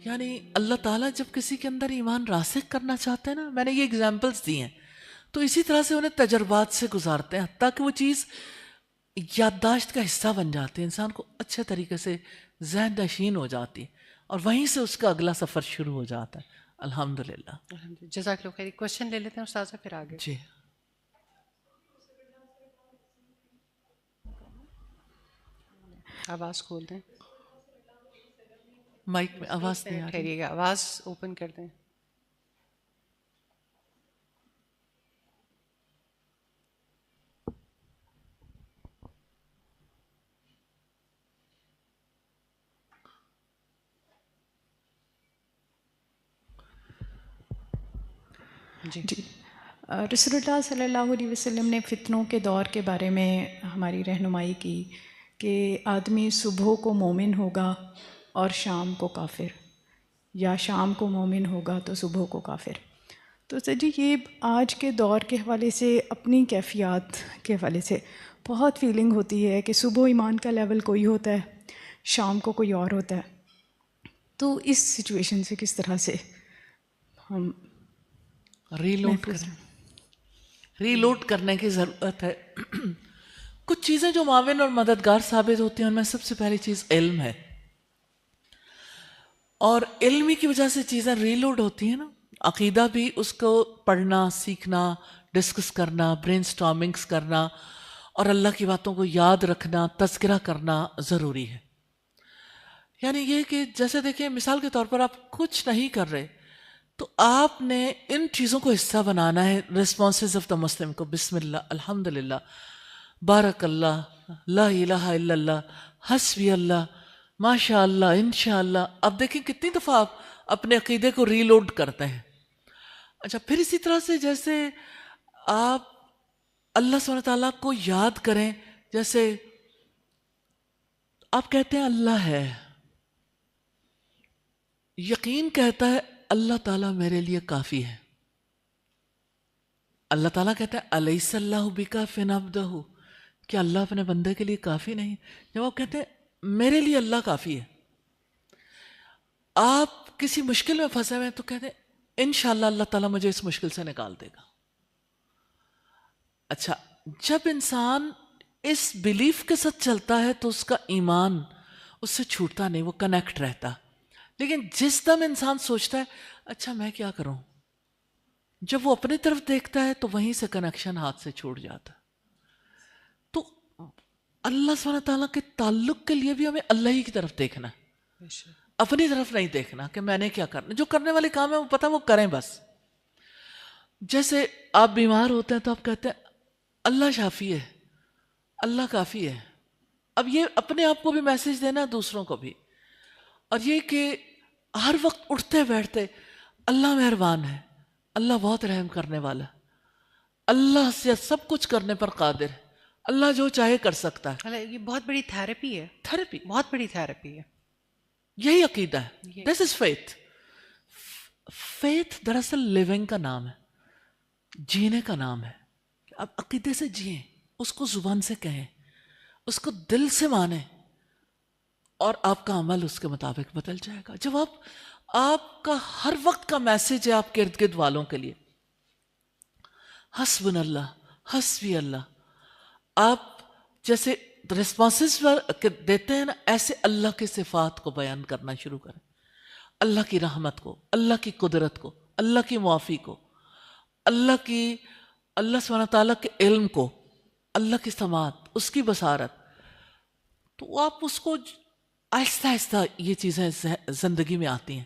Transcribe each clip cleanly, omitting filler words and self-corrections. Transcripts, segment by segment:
یعنی اللہ تعالیٰ جب کسی کے اندر ایمان راسخ کرنا چاہتے ہیں نا، میں نے یہ اگزامپلس دی ہیں، تو اسی طرح سے انہیں تجربات سے گزارتے ہیں تاکہ وہ چیز یادداشت کا حصہ بن جاتی ہے، انسان کو اچھے طریقے سے ذہن نشین ہو جاتی ہے، اور وہیں سے اس کا اگلا سفر شروع ہو جاتا ہے. الحمدللہ. جزاک اللہ خیر. کوشچن لے لیتے ہیں استاذہ پھر آگے. جی آواز کھول دیں. مائک میں آواز نہیں آ رہی. ٹھہریے گا، آواز اوپن کر دیں. جی رسول اللہ صلی اللہ علیہ وسلم نے فتنوں کے دور کے بارے میں ہماری رہنمائی کی کہ آدمی صبح کو مومن ہوگا اور شام کو کافر، یا شام کو مومن ہوگا تو صبح کو کافر. تو سر جی یہ آج کے دور کے حوالے سے اپنی کیفیات کے حوالے سے بہت فیلنگ ہوتی ہے کہ صبح ایمان کا لیول کوئی ہوتا ہے، شام کو کوئی اور ہوتا ہے. تو اس سچویشن سے کس طرح سے ہم ری لوڈ کرنے کی ضرورت ہے. کچھ چیزیں جو معاون اور مددگار ثابت ہوتی ہیں ان میں سب سے پہلی چیز علم ہے، اور علم ہی کی وجہ سے چیزیں ری لوڈ ہوتی ہیں نا. عقیدہ بھی اس کو پڑھنا، سیکھنا، ڈسکس کرنا، برین سٹارمنگز کرنا اور اللہ کی باتوں کو یاد رکھنا، تذکرہ کرنا ضروری ہے. یعنی یہ کہ جیسے دیکھیں مثال کے طور پر آپ کچھ نہیں کر رہے تو آپ نے ان چیزوں کو حصہ بنانا ہے ریسپانسز آف دا مسلم کو. بسم اللہ، الحمدللہ، بارک اللہ، لا الہ الا اللہ، حسبی اللہ، ماشاء اللہ، انشاءاللہ. اب دیکھیں کتنی دفعہ آپ اپنے عقیدے کو ری لوڈ کرتے ہیں. اچھا پھر اسی طرح سے جیسے آپ اللہ سبحانہ وتعالیٰ کو یاد کریں، جیسے آپ کہتے ہیں اللہ ہے، یقین کہتا ہے اللہ تعالیٰ میرے لیے کافی ہے. اللہ تعالیٰ کہتا ہے الیس اللہ بکاف عبدہ، کیا اللہ اپنے بندے کے لیے کافی نہیں؟ جب آپ کہتے ہیں میرے لیے اللہ کافی ہے، آپ کسی مشکل میں پھنسے ہوئے ہیں تو کہتے ہیں انشاءاللہ اللہ تعالیٰ مجھے اس مشکل سے نکال دے گا. اچھا جب انسان اس بیلیف کے ساتھ چلتا ہے تو اس کا ایمان اس سے چھوٹتا نہیں، وہ کنیکٹ رہتا. لیکن جس دم انسان سوچتا ہے اچھا میں کیا کروں، جب وہ اپنی طرف دیکھتا ہے تو وہیں سے کنیکشن ہاتھ سے چھوٹ جاتا. تو اللہ سبحانہ تعالیٰ کے تعلق کے لیے بھی ہمیں اللہ ہی کی طرف دیکھنا ہے، اپنی طرف نہیں دیکھنا کہ میں نے کیا کرنا. جو کرنے والے کام ہیں وہ پتہ وہ کریں بس. جیسے آپ بیمار ہوتے ہیں تو آپ کہتے ہیں اللہ شافی ہے، اللہ کافی ہے. اب یہ اپنے آپ کو بھی میسج دینا، دوسروں کو بھی، اور یہ کہ ہر وقت اٹھتے بیٹھتے اللہ مہربان ہے، اللہ بہت رحم کرنے والا، اللہ سے سب کچھ کرنے پر قادر ہے، اللہ جو چاہے کر سکتا ہے. یہ بہت بڑی تھیراپی ہے، تھراپی، بہت بڑی تھیراپی ہے. یہی عقیدہ ہے. دس از فیتھ. فیتھ دراصل لیونگ کا نام ہے، جینے کا نام ہے. آپ عقیدے سے جئیں، اس کو زبان سے کہیں، اس کو دل سے مانیں، اور آپ کا عمل اس کے مطابق بدل جائے گا. جب آپ کا ہر وقت کا میسج ہے آپ کے ارد گرد والوں کے لیے حسبنا اللہ، حسبی اللہ، آپ جیسے ریسپانسز دیتے ہیں نا، ایسے اللہ کی صفات کو بیان کرنا شروع کریں. اللہ کی رحمت کو، اللہ کی قدرت کو، اللہ کی معافی کو، اللہ سبحانہ تعالیٰ کے علم کو، اللہ کی سماعت، اس کی بصارت. تو آپ اس کو آہستہ آہستہ یہ چیزیں زندگی میں آتی ہیں.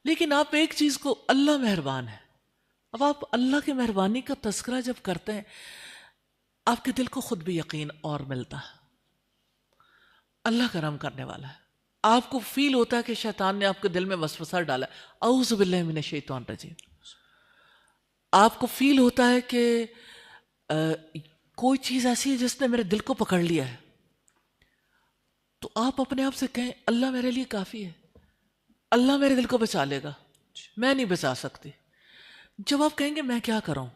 لیکن آپ ایک چیز کو، اللہ مہربان ہے، اب آپ اللہ کی مہربانی کا تذکرہ جب کرتے ہیں آپ کے دل کو خود بھی یقین اور ملتا ہے اللہ کرم کرنے والا ہے. آپ کو فیل ہوتا ہے کہ شیطان نے آپ کے دل میں وسوسہ ڈالا ہے، اعوذ باللہ من الشیطان الرجیم. آپ کو فیل ہوتا ہے کہ کوئی چیز ایسی ہے جس نے میرے دل کو پکڑ لیا ہے، تو آپ اپنے آپ سے کہیں اللہ میرے لیے کافی ہے، اللہ میرے دل کو بچا لے گا، میں نہیں بچا سکتی. جب آپ کہیں گے میں کیا کروں،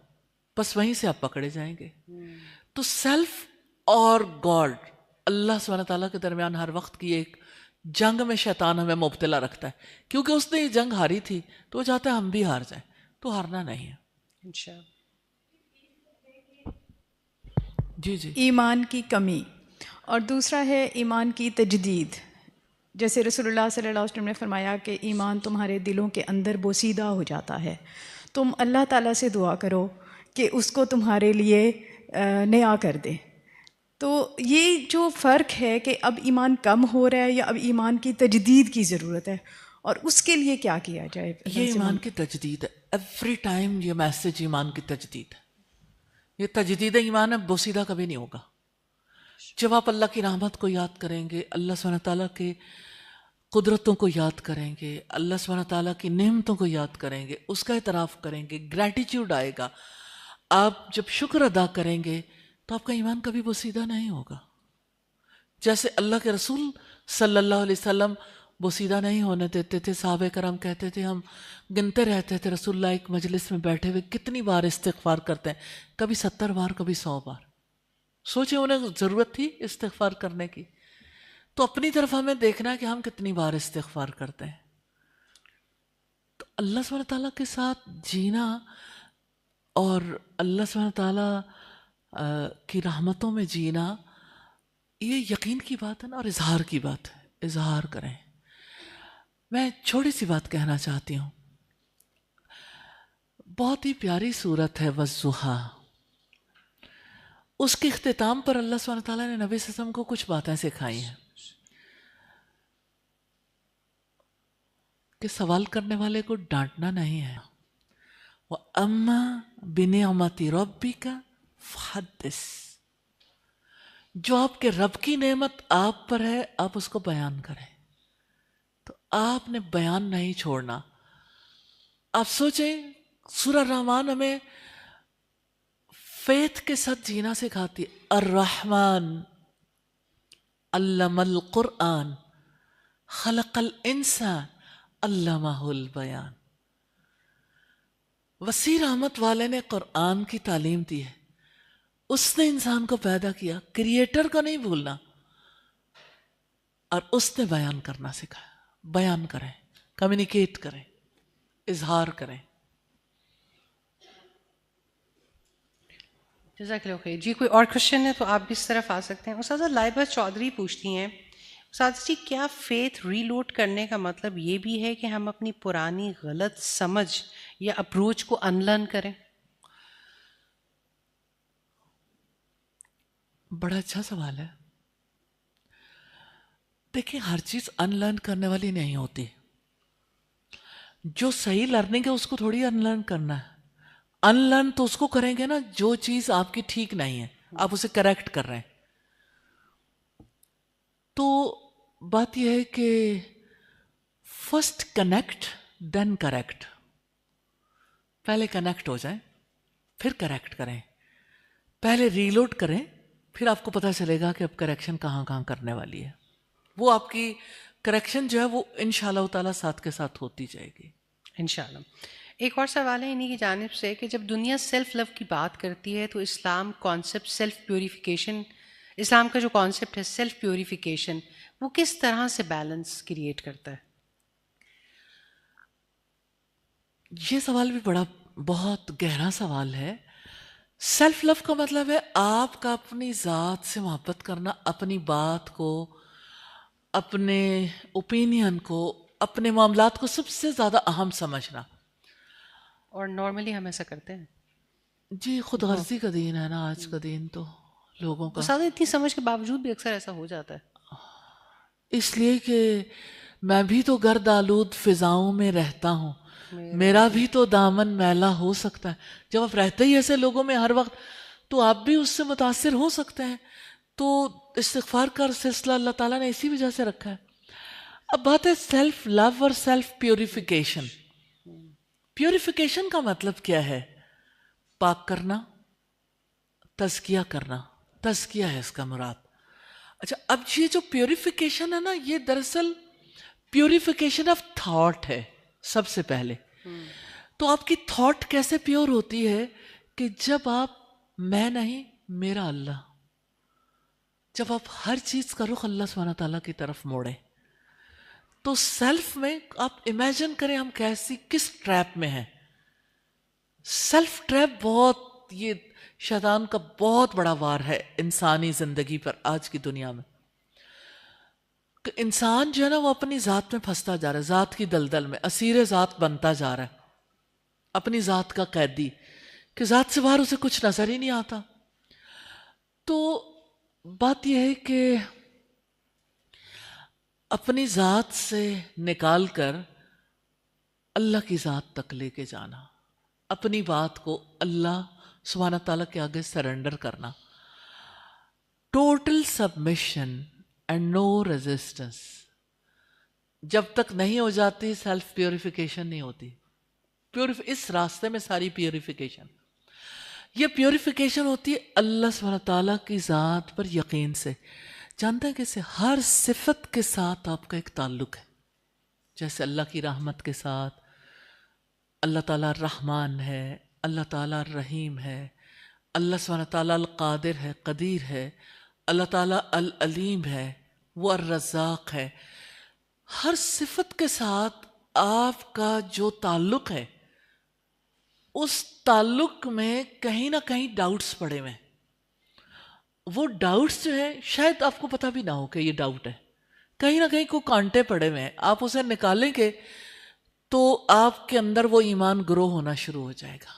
بس وہیں سے آپ پکڑے جائیں گے. تو سیلف اور گاڈ، اللہ سبحانہ تعالیٰ کے درمیان ہر وقت کی ایک جنگ میں شیطان ہمیں مبتلا رکھتا ہے کیونکہ اس نے یہ جنگ ہاری تھی تو وہ چاہتا ہے ہم بھی ہار جائیں، تو ہارنا نہیں ہے. انشاءاللہ. جی جی. ایمان کی کمی، اور دوسرا ہے ایمان کی تجدید. جیسے رسول اللہ صلی اللہ علیہ وسلم نے فرمایا کہ ایمان تمہارے دلوں کے اندر بوسیدہ ہو جاتا ہے، تم اللہ تعالیٰ سے دعا کرو کہ اس کو تمہارے لیے نیا کر دے. تو یہ جو فرق ہے کہ اب ایمان کم ہو رہا ہے یا اب ایمان کی تجدید کی ضرورت ہے، اور اس کے لیے کیا کیا جائے؟ یہ ایمان کی تجدید ہے. ایوری ٹائم یہ میسج ایمان کی تجدید ہے. یہ تجدید ایمان ہے، بوسیدہ کبھی نہیں ہوگا. جب آپ اللہ کی رحمت کو یاد کریں گے، اللہ سبحانہ تعالیٰ کے قدرتوں کو یاد کریں گے، اللہ سبحانہ تعالیٰ کی نعمتوں کو یاد کریں گے، اس کا اعتراف کریں گے، گریٹیٹیوڈ آئے گا. آپ جب شکر ادا کریں گے تو آپ کا ایمان کبھی بوسیدہ نہیں ہوگا. جیسے اللہ کے رسول صلی اللہ علیہ وسلم بوسیدہ نہیں ہونے دیتے تھے. صحابہ کرام کہتے تھے ہم گنتے رہتے تھے رسول اللہ ایک مجلس میں بیٹھے ہوئے کتنی بار استغفار کرتے ہیں، کبھی 70 بار، کبھی 100 بار. سوچیں انہیں ضرورت تھی استغفار کرنے کی. تو اپنی طرف ہمیں دیکھنا ہے کہ ہم کتنی بار استغفار کرتے ہیں. تو اللہ سبحانہ تعالیٰ کے ساتھ جینا اور اللہ سبحانہ تعالیٰ کی رحمتوں میں جینا، یہ یقین کی بات ہے نا، اور اظہار کی بات ہے. اظہار کریں. میں چھوٹی سی بات کہنا چاہتی ہوں. بہت ہی پیاری صورت ہے والضحیٰ. اس کے اختتام پر اللہ سبحانہ تعالیٰ نے نبی صلی اللہ علیہ وسلم کو کچھ باتیں سکھائی ہیں کہ سوال کرنے والے کو ڈانٹنا نہیں ہے. وَأَمَّا بِنِعْمَةِ رَبِّكَ فَحَدِّثْ. جو آپ کے رب کی نعمت آپ پر ہے آپ اس کو بیان کریں. تو آپ نے بیان نہیں چھوڑنا. آپ سوچیں سورہ الرحمن ہمیں فیتھ کے ساتھ جینا سکھاتی ہے. الرحمن علم القرآن خلق الانسان علمہ البیان. وسیع رحمت والے نے قرآن کی تعلیم دی ہے. اس نے انسان کو پیدا کیا، کریٹر کو نہیں بھولنا، اور اس نے بیان کرنا سکھایا. بیان کریں، کمیونیکیٹ کریں، اظہار کریں. جزاک اللہ خیر. جی کوئی اور کوشچن ہے تو آپ بھی اس طرف آ سکتے ہیں. استاذہ لائبہ چودھری پوچھتی ہیں، استاذ جی کیا فیتھ ری لوڈ کرنے کا مطلب یہ بھی ہے کہ ہم اپنی پرانی غلط سمجھ یا اپروچ کو ان لرن کریں؟ بڑا اچھا سوال ہے. دیکھیں ہر چیز ان لرن کرنے والی نہیں ہوتی. جو صحیح لرننگ ہے اس کو تھوڑی ان لرن کرنا ہے. ان لرن تو اس کو کریں گے نا جو چیز آپ کی ٹھیک نہیں ہے، آپ اسے کریکٹ کر رہے ہیں. تو بات یہ ہے کہ فرسٹ کنیکٹ دین کریکٹ. پہلے کنیکٹ ہو جائیں پھر کریکٹ کریں. پہلے ریلوڈ کریں پھر آپ کو پتہ چلے گا کہ اب کریکشن کہاں کہاں کرنے والی ہے. وہ آپ کی کریکشن جو ہے وہ انشاءاللہ تعالیٰ ساتھ کے ساتھ ہوتی جائے گی انشاءاللہ. ایک اور سوال ہے انہی کی جانب سے کہ جب دنیا سیلف لو کی بات کرتی ہے تو اسلام کانسیپٹ سیلف پیوریفیکیشن، اسلام کا جو کانسیپٹ ہے سیلف پیوریفیکیشن، وہ کس طرح سے بیلنس کریٹ کرتا ہے؟ یہ سوال بھی بہت گہرا سوال ہے. سیلف لو کا مطلب ہے آپ کا اپنی ذات سے محبت کرنا، اپنی بات کو، اپنے اوپینین کو، اپنے معاملات کو سب سے زیادہ اہم سمجھنا. اور نارملی ہم ایسا کرتے ہیں؟ جی خود غرضی کا دین ہے نا آج کا دین تو لوگوں کا. استاد اتنی سمجھ کے باوجود بھی اکثر ایسا ہو جاتا ہے. اس لیے کہ میں بھی تو گرد آلود فضاؤں میں رہتا ہوں، میرا بھی تو دامن میلا ہو سکتا ہے. جب آپ رہتے ہی ایسے لوگوں میں ہر وقت تو آپ بھی اس سے متاثر ہو سکتے ہیں. تو استغفار کا سلسلہ اللہ تعالیٰ نے اسی وجہ سے رکھا ہے. اب بات ہے سیلف لو اور سیلف پیوریفیکیشن. پیوریفیکیشن کا مطلب کیا ہے؟ پاک کرنا، تزکیہ کرنا. تزکیہ ہے اس کا مراد. اچھا اب یہ جو پیوریفیکیشن ہے نا یہ دراصل پیوریفیکیشن آف تھاٹ ہے سب سے پہلے. تو آپ کی تھاٹ کیسے پیور ہوتی ہے کہ جب آپ میں نہیں میرا اللہ، جب آپ ہر چیز کا رخ اللہ سبحانہ تعالیٰ کی طرف موڑیں. تو سیلف میں آپ امیجن کریں ہم کس ٹریپ میں ہیں. سیلف ٹریپ بہت، یہ شیطان کا بہت بڑا وار ہے انسانی زندگی پر آج کی دنیا میں. کہ انسان جو ہے نا وہ اپنی ذات میں پھنستا جا رہا ہے، ذات کی دلدل میں اسیر ذات بنتا جا رہا ہے، اپنی ذات کا قیدی، کہ ذات سے باہر اسے کچھ نظر ہی نہیں آتا. تو بات یہ ہے کہ اپنی ذات سے نکال کر اللہ کی ذات تک لے کے جانا، اپنی بات کو اللہ سبحانہ تعالیٰ کے آگے سرنڈر کرنا، total submission and no resistance. جب تک نہیں ہو جاتی سیلف پیوریفیکیشن نہیں ہوتی. اس راستے میں ساری پیوریفیکیشن، یہ پیوریفیکیشن ہوتی ہے اللہ سبحانہ تعالیٰ کی ذات پر یقین سے. جانتے ہیں کہ ہر صفت کے ساتھ آپ کا ایک تعلق ہے. جیسے اللہ کی رحمت کے ساتھ اللہ تعالیٰ رحمان ہے، اللہ تعالیٰ رحیم ہے، اللہ سبحانہ تعالیٰ القادر ہے، قدیر ہے، اللہ تعالیٰ العلیم ہے، وہ الرزاق ہے. ہر صفت کے ساتھ آپ کا جو تعلق ہے اس تعلق میں کہیں نہ کہیں ڈاؤٹس پڑے ہوئے ہیں. وہ ڈاؤٹس جو ہیں شاید آپ کو پتہ بھی نہ ہو کہ یہ ڈاؤٹ ہے، کہیں نہ کہیں کوئی کانٹے پڑے ہوئے ہیں. آپ اسے نکالیں گے تو آپ کے اندر وہ ایمان گرو ہونا شروع ہو جائے گا،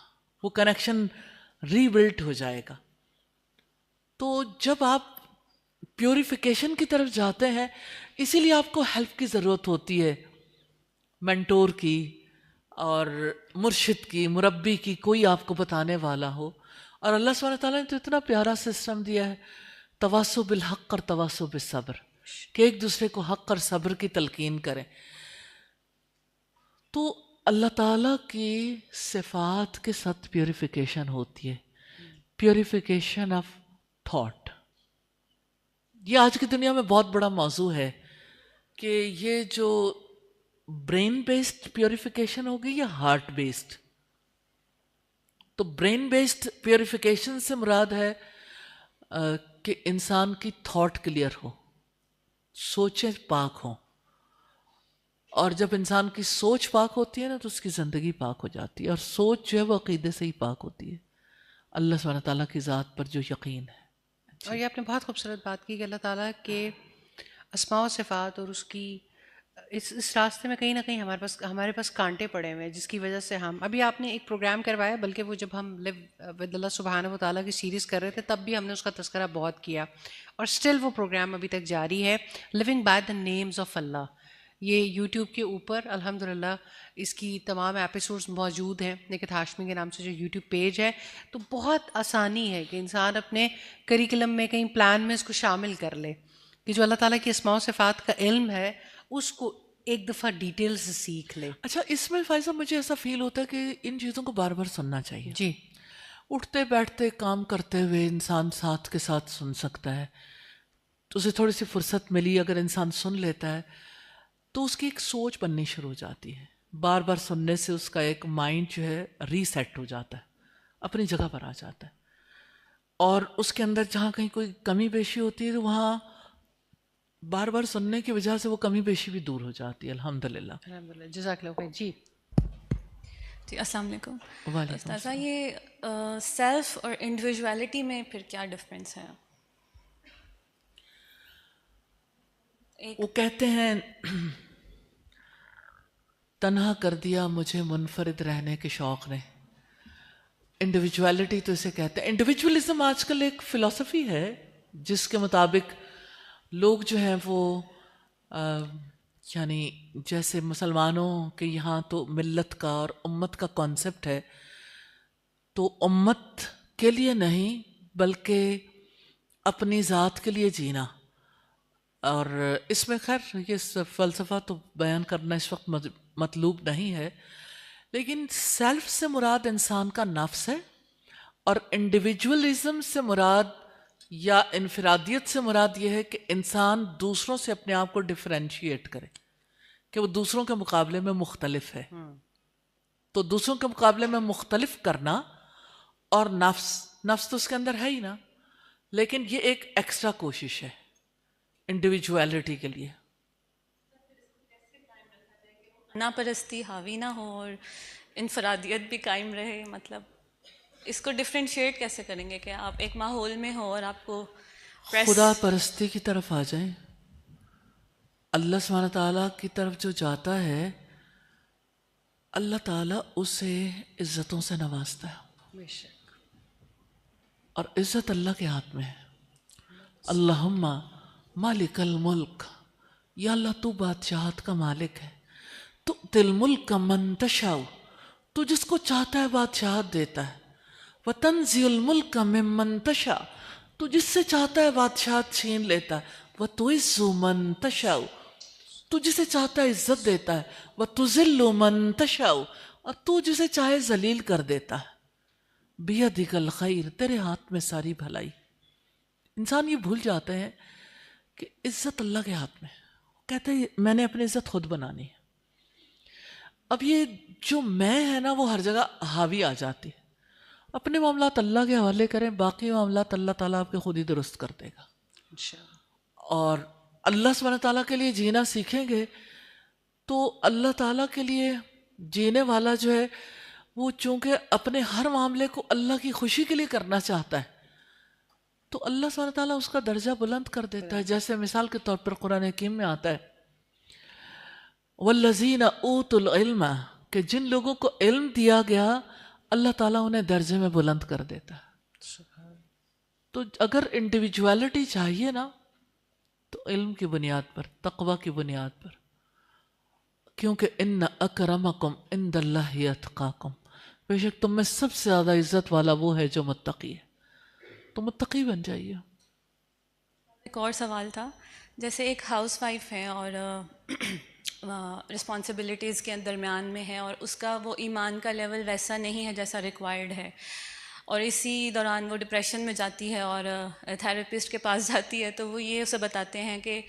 وہ کنیکشن ری بلٹ ہو جائے گا. تو جب آپ پیوریفیکیشن کی طرف جاتے ہیں، اسی لیے آپ کو ہیلپ کی ضرورت ہوتی ہے، مینٹور کی اور مرشد کی، مربی کی، کوئی آپ کو بتانے والا ہو. اور اللہ سبحانہ تعالیٰ نے تو اتنا پیارا سسٹم دیا ہے، تواصو بالحق اور تواصو بالصبر، کہ ایک دوسرے کو حق اور صبر کی تلقین کریں. تو اللہ تعالیٰ کی صفات کے ساتھ پیوریفیکیشن ہوتی ہے، پیوریفیکیشن آف تھاٹ. یہ آج کی دنیا میں بہت بڑا موضوع ہے کہ یہ جو برین بیسڈ پیوریفیکیشن ہوگی یا ہارٹ بیسڈ. تو برین بیسڈ پیوریفیکیشن سے مراد ہے کہ انسان کی تھاٹ کلیئر ہو، سوچیں پاک ہوں. اور جب انسان کی سوچ پاک ہوتی ہے نا تو اس کی زندگی پاک ہو جاتی ہے. اور سوچ جو ہے وہ عقیدے سے ہی پاک ہوتی ہے، اللہ سبحانہ تعالیٰ کی ذات پر جو یقین ہے. اور یہ آپ نے بہت خوبصورت بات کی کہ اللہ تعالیٰ کے اسماء و صفات اور اس کی اس راستے میں کہیں نہ کہیں ہمارے پاس کانٹے پڑے ہوئے ہیں، جس کی وجہ سے ہم ابھی آپ نے ایک پروگرام کروایا، بلکہ وہ جب ہم لیو ود اللہ سبحانہ و تعالیٰ کی سیریز کر رہے تھے تب بھی ہم نے اس کا تذکرہ بہت کیا، اور اسٹل وہ پروگرام ابھی تک جاری ہے، living by the names of اللہ. یہ یوٹیوب کے اوپر الحمدللہ اس کی تمام ایپیسوڈز موجود ہیں، نکہت ہاشمی کے نام سے جو یوٹیوب پیج ہے. تو بہت آسانی ہے کہ انسان اپنے کریکلم میں کہیں پلان میں اس کو شامل کر لے، کہ جو اللہ تعالیٰ کی اسماء و صفات کا علم ہے اس کو ایک دفعہ ڈیٹیل سے سیکھ لے. اچھا، اس میں فائزہ مجھے ایسا فیل ہوتا ہے کہ ان چیزوں کو بار بار سننا چاہیے. جی، اٹھتے بیٹھتے کام کرتے ہوئے انسان ساتھ کے ساتھ سن سکتا ہے، تو اسے تھوڑی سی فرصت ملی اگر انسان سن لیتا ہے تو اس کی ایک سوچ بننی شروع ہو جاتی ہے. بار بار سننے سے اس کا ایک مائنڈ جو ہے ریسیٹ ہو جاتا ہے، اپنی جگہ پر آ جاتا ہے. اور اس کے اندر جہاں کہیں کوئی کمی بیشی ہوتی ہے تو وہاں بار بار سننے کی وجہ سے وہ کمی بیشی بھی دور ہو جاتی ہے. الحمدللہ. الحمدللہ، جزاک اللہ خیر. جی جی، السلام علیکم. وعلیکم استاذہ، یہ سیلف اور انڈیویجویلٹی میں پھر کیا ڈفرینس ہے؟ وہ کہتے ہیں تنہا کر دیا مجھے منفرد رہنے کے شوق نے. انڈیویجویلٹی تو اسے کہتے ہیں. انڈیویجولزم آج کل ایک فلسفی ہے جس کے مطابق لوگ جو ہیں وہ یعنی جیسے مسلمانوں کے یہاں تو ملت کا اور امت کا کانسیپٹ ہے، تو امت کے لیے نہیں بلکہ اپنی ذات کے لیے جینا. اور اس میں خیر یہ فلسفہ تو بیان کرنا اس وقت مطلوب نہیں ہے، لیکن سیلف سے مراد انسان کا نفس ہے، اور انڈیویجولزم سے مراد یا انفرادیت سے مراد یہ ہے کہ انسان دوسروں سے اپنے آپ کو ڈفرینشیٹ کرے، کہ وہ دوسروں کے مقابلے میں مختلف ہے. تو دوسروں کے مقابلے میں مختلف کرنا اور نفس تو اس کے اندر ہے ہی نا، لیکن یہ ایک ایکسٹرا کوشش ہے انڈیویجویلٹی کے لیے. نا پرستی حاوی نہ ہو اور انفرادیت بھی قائم رہے. مطلب اس کو ڈفرینشیٹ کیسے کریں گے کہ آپ ایک ماحول میں ہو اور آپ کو خدا پرستی کی طرف آ جائیں. اللہ سبحانہ تعالیٰ کی طرف جو جاتا ہے اللہ تعالیٰ اسے عزتوں سے نوازتا ہے، بے شک. اور عزت اللہ کے ہاتھ میں ہے. اللہم مالک الملک، یا اللہ تو بادشاہت کا مالک ہے. تو تل ملک من تشاء، تو جس کو چاہتا ہے بادشاہت دیتا ہے. وتنزع الملک ممن تشاء، تو جس سے چاہتا ہے بادشاہت چھین لیتا ہے. وتعز من تشاء، تو جسے چاہتا ہے عزت دیتا ہے. وتذل من تشاء، اور تو جسے چاہے ذلیل کر دیتا ہے. بیدک الخیر، تیرے ہاتھ میں ساری بھلائی. انسان یہ بھول جاتے ہیں کہ عزت اللہ کے ہاتھ میں ہے. کہتے ہیں میں نے اپنی عزت خود بنانی ہے. اب یہ جو میں ہے نا وہ ہر جگہ حاوی آ جاتی ہے. اپنے معاملات اللہ کے حوالے کریں، باقی معاملات اللہ تعالیٰ آپ کے خود ہی درست کر دے گا. اور اللہ سبحانہ تعالیٰ کے لیے جینا سیکھیں گے تو اللہ تعالیٰ کے لیے جینے والا جو ہے وہ چونکہ اپنے ہر معاملے کو اللہ کی خوشی کے لیے کرنا چاہتا ہے تو اللہ سبحانہ تعالیٰ اس کا درجہ بلند کر دیتا ہے. جیسے مثال کے طور پر قرآن حکیم میں آتا ہے والذین اوتوا العلم، کہ جن لوگوں کو علم دیا گیا اللہ تعالیٰ انہیں درجے میں بلند کر دیتا ہے. تو اگر انڈیویجوالٹی چاہیے نا تو علم کی بنیاد پر، تقوی کی بنیاد پر، کیونکہ ان اکرمکم عند اللہ اتقاکم، بے شک تم میں سب سے زیادہ عزت والا وہ ہے جو متقی ہے. تو متقی بن جائیے. ایک اور سوال تھا، جیسے ایک ہاؤس وائف ہے اور رسپانسبلٹیز کے درمیان میں ہے اور اس کا وہ ایمان کا لیول ویسا نہیں ہے جیسا ریکوائرڈ ہے، اور اسی دوران وہ ڈپریشن میں جاتی ہے اور تھراپسٹ کے پاس جاتی ہے تو وہ یہ اسے بتاتے ہیں کہ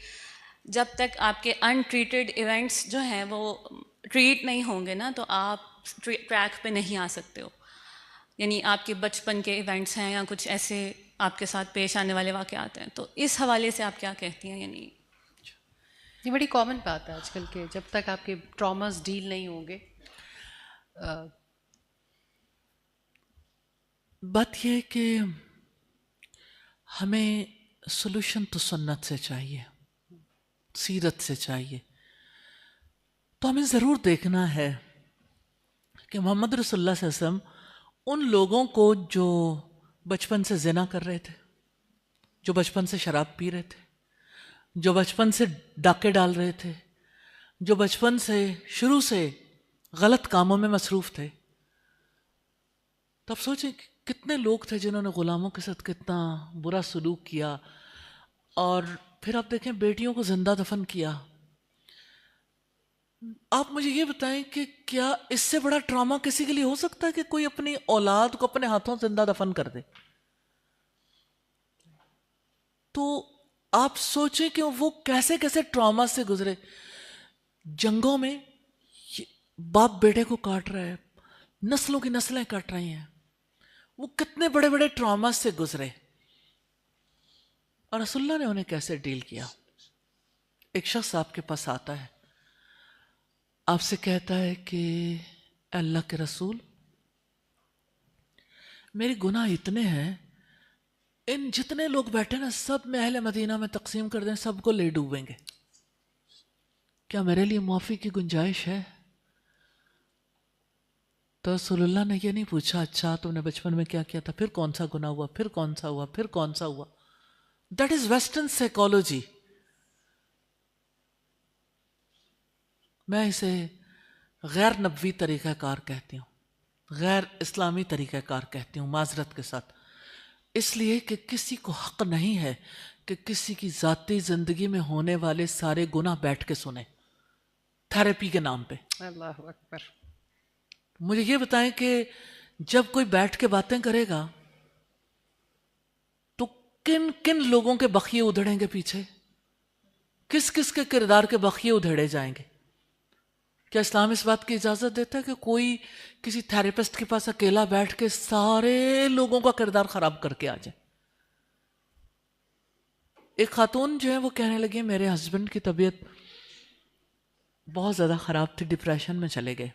جب تک آپ کے ان ٹریٹڈ ایونٹس جو ہیں وہ ٹریٹ نہیں ہوں گے نا تو آپ ٹریک پہ نہیں آ سکتے ہو. یعنی آپ کے بچپن کے ایونٹس ہیں یا کچھ ایسے آپ کے ساتھ پیش آنے والے واقعات ہیں، تو اس حوالے سے آپ کیا کہتی ہیں؟ یعنی یہ بڑی کامن بات ہے آج کل کے، جب تک آپ کے ٹراماز ڈیل نہیں ہوں گے. بات یہ ہے کہ ہمیں سولوشن تو سنت سے چاہیے، سیرت سے چاہیے. تو ہمیں ضرور دیکھنا ہے کہ محمد رسول اللہ صلی اللہ علیہ وسلم ان لوگوں کو جو بچپن سے زنا کر رہے تھے، جو بچپن سے شراب پی رہے تھے، جو بچپن سے ڈاکے ڈال رہے تھے، جو بچپن سے شروع سے غلط کاموں میں مصروف تھے، تب سوچیں کتنے لوگ تھے جنہوں نے غلاموں کے ساتھ کتنا برا سلوک کیا، اور پھر آپ دیکھیں بیٹیوں کو زندہ دفن کیا. آپ مجھے یہ بتائیں کہ کیا اس سے بڑا ٹراما کسی کے لیے ہو سکتا ہے کہ کوئی اپنی اولاد کو اپنے ہاتھوں زندہ دفن کر دے؟ تو آپ سوچیں کہ وہ کیسے کیسے ٹراما سے گزرے. جنگوں میں باپ بیٹے کو کاٹ رہا ہے، نسلوں کی نسلیں کٹ رہی ہیں، وہ کتنے بڑے بڑے ٹراما سے گزرے، اور رسول اللہ نے انہیں کیسے ڈیل کیا. ایک شخص آپ کے پاس آتا ہے، آپ سے کہتا ہے کہ اے اللہ کے رسول، میرے گناہ اتنے ہیں، ان جتنے لوگ بیٹھے نا سب میں اہل مدینہ میں تقسیم کر دیں، سب کو لے ڈوبیں گے، کیا میرے لیے معافی کی گنجائش ہے؟ تو رسول اللہ نے یہ نہیں پوچھا اچھا تم نے بچپن میں کیا کیا تھا، پھر کون سا گناہ ہوا، پھر کون سا ہوا، پھر کون سا ہوا. That is western psychology. میں اسے غیر نبوی طریقہ کار کہتی ہوں، غیر اسلامی طریقہ کار کہتی ہوں معذرت کے ساتھ، اس لیے کہ کسی کو حق نہیں ہے کہ کسی کی ذاتی زندگی میں ہونے والے سارے گناہ بیٹھ کے سنیں تھراپی کے نام پہ. اللہ اکبر. مجھے یہ بتائیں کہ جب کوئی بیٹھ کے باتیں کرے گا تو کن کن لوگوں کے بخیے ادھڑیں گے پیچھے، کس کس کے کردار کے بخیے ادھڑے جائیں گے؟ کیا اسلام اس بات کی اجازت دیتا ہے کہ کوئی کسی تھراپسٹ کے پاس اکیلا بیٹھ کے سارے لوگوں کا کردار خراب کر کے آ جائے؟ ایک خاتون جو ہے وہ کہنے لگی میرے ہسبینڈ کی طبیعت بہت زیادہ خراب تھی، ڈپریشن میں چلے گئے.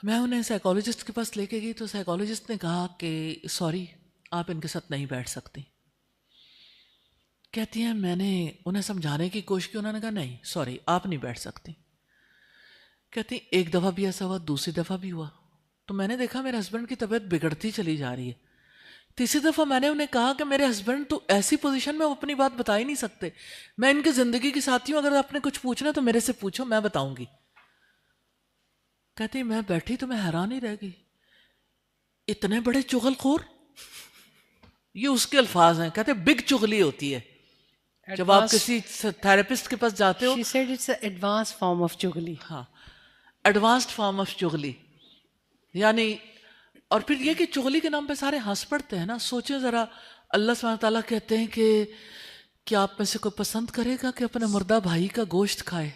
میں انہیں سائیکالوجسٹ کے پاس لے کے گئی تو سائیکالوجسٹ نے کہا کہ سوری آپ ان کے ساتھ نہیں بیٹھ سکتی. کہتی ہیں میں نے انہیں سمجھانے کی کوشش کی، انہوں نے کہا نہیں سوری آپ نہیں بیٹھ سکتی. کہتی ایک دفعہ بھی ایسا ہوا، دوسری دفعہ بھی ہوا تو میں نے دیکھا میرے ہسبینڈ کی طبیعت بگڑتی چلی جا رہی ہے. تیسری دفعہ میں نے انہیں کہا کہ میرے ہسبینڈ تو ایسی پوزیشن میں وہ اپنی بات بتا ہی نہیں سکتے، میں ان کی زندگی کی ساتھی ہوں، اگر آپ نے کچھ پوچھنا تو میرے سے پوچھو میں بتاؤں گی. کہتی میں بیٹھی تو میں حیران ہی رہ گئی، اتنے بڑے چغل خور. یہ اس کے الفاظ ہیں، کہتے بگ چغلی ہوتی ہے جب آپ کسی تھراپسٹ کے پاس جاتے ہو. She said it's an advanced form of چغلی. ہاں ایڈوانسڈ فارم آف چغلی. یعنی اور پھر یہ کہ چغلی کے نام پہ سارے ہنس پڑتے ہیں نا. سوچیں ذرا اللہ سبحانہ تعالیٰ کہتے ہیں کہ کیا آپ میں سے کوئی پسند کرے گا کہ اپنے مردہ بھائی کا گوشت کھائے؟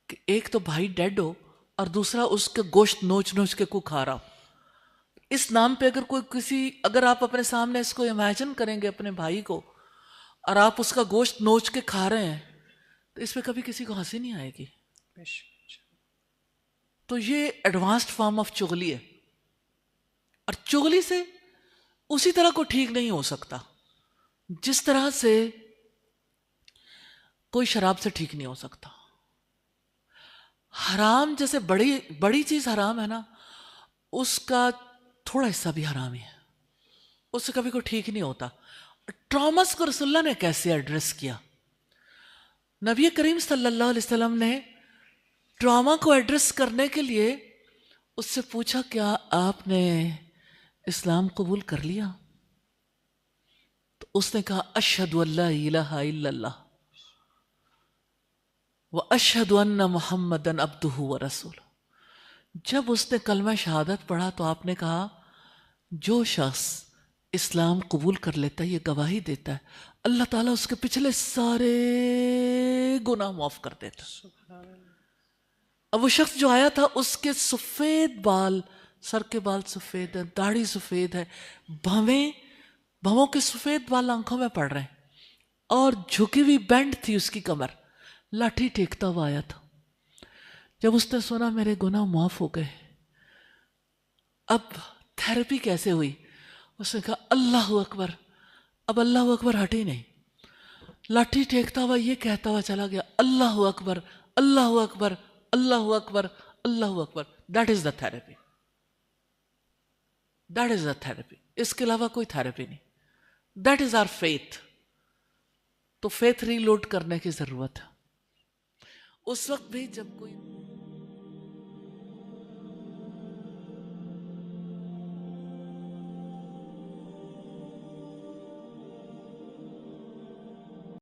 کہ ایک تو بھائی ڈیڈ ہو اور دوسرا اس کے گوشت نوچ نوچ کے کو کھا رہا ہو. اس نام پہ اگر آپ اپنے سامنے اس کو امیجن کریں گے اپنے بھائی کو اور آپ اس کا گوشت نوچ کے کھا رہے ہیں تو اس پہ کبھی کسی کو ہنسی نہیں آئے گی. تو یہ ایڈوانسڈ فارم آف چغلی ہے. اور چغلی سے اسی طرح کو ٹھیک نہیں ہو سکتا جس طرح سے کوئی شراب سے ٹھیک نہیں ہو سکتا. حرام جیسے بڑی چیز حرام ہے نا، اس کا تھوڑا حصہ بھی حرام ہی ہے، اس سے کبھی کوئی ٹھیک نہیں ہوتا. ٹراماس کو رسول اللہ نے کیسے ایڈریس کیا؟ نبی کریم صلی اللہ علیہ وسلم نے ٹراما کو ایڈریس کرنے کے لیے اس سے پوچھا کیا آپ نے اسلام قبول کر لیا؟ تو اس نے کہا اشہد ان لا الہ الا اللہ واشہد ان محمدا عبدہ ورسولہ. جب اس نے کلمہ شہادت پڑھا تو آپ نے کہا جو شخص اسلام قبول کر لیتا ہے یہ گواہی دیتا ہے اللہ تعالیٰ اس کے پچھلے سارے گناہ معاف کر دیتا. اب وہ شخص جو آیا تھا اس کے سفید بال، سر کے بال سفید ہیں، داڑھی سفید ہے، بھووں کے سفید بال آنکھوں میں پڑ رہے ہیں اور جھکی ہوئی بینڈ تھی اس کی کمر، لاٹھی ٹیکتا ہوا آیا تھا. جب اس نے سنا میرے گناہ معاف ہو گئے، اب تھیراپی کیسے ہوئی؟ اس نے کہا اللہ اکبر. اب اللہ اکبر ہٹی نہیں، لاٹھی ٹیکتا ہوا یہ کہتا ہوا چلا گیا اللہ اکبر اللہ اکبر اللہ اکبر اللہ اکبر. That is the therapy, that is the therapy. اس کے علاوہ کوئی تھیراپی نہیں. That is our faith. تو فیتھ ری لوڈ کرنے کی ضرورت ہے. اس وقت بھی جب کوئی